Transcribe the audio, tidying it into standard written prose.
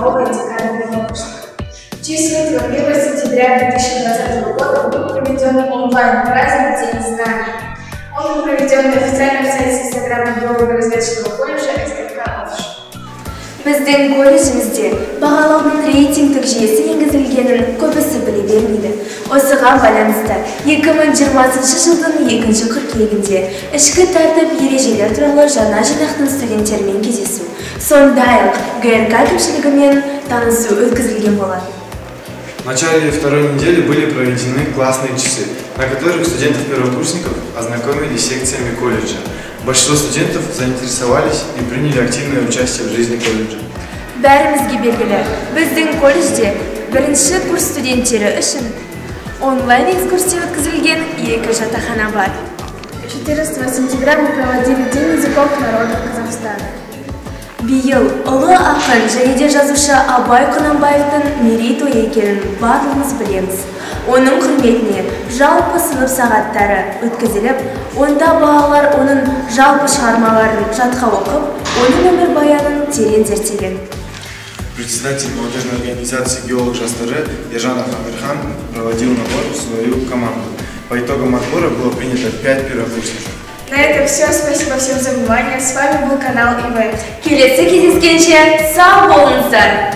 новая декада научных. В честь этого 1 сентября 2020 года был проведен онлайн-праздник День знаний. Он был проведен на официальном сайте Инстаграма геолого-разведочного колледжа СТК Офш. Біздің колледжімізде бағалаудың рейтингтік жүйесі енгізілгенін көбісі біле бермейді. Осыған байланысты 2020 жылдың 2 қыркүйегінде ішкі тәртіп ережелер туралы жаңа жинақтың студенттермен кездесу, сондай-ақ ГРК көпшілігімен танысу өткізілген болады. В начале второй недели были проведены классные часы, на которых студентов-первокурсников ознакомили с секциями колледжа. Большинство студентов заинтересовались и приняли активное участие в жизни колледжа. Бәрімізге белгілі, біздің колледжде бірінші курс студенттері үшін онлайн экскурсия өткізілген 2 жатақхана бар. 14 сентября мы проводили День языков народов Казахстана. Биыл ұлы ақын және де жазушы Абай Құнанбаевтың мерейтойы екенін барлығымыз білеміз. Оның құрметіне жалпы сынып сағаттары өткізіліп, онда балалар оның жалпы шығармаларын жатқа оқып, оның өмірбаянын терең зерттеген. Председатель молодежной организации «Геолог Жастары» Ержанов Амирхан проводил набор в свою команду. По итогам отбора было принято 5 первокурсников. На этом все. Спасибо всем за внимание. С вами был канал ИВ. Келесі кездескенше сау болыңыздар!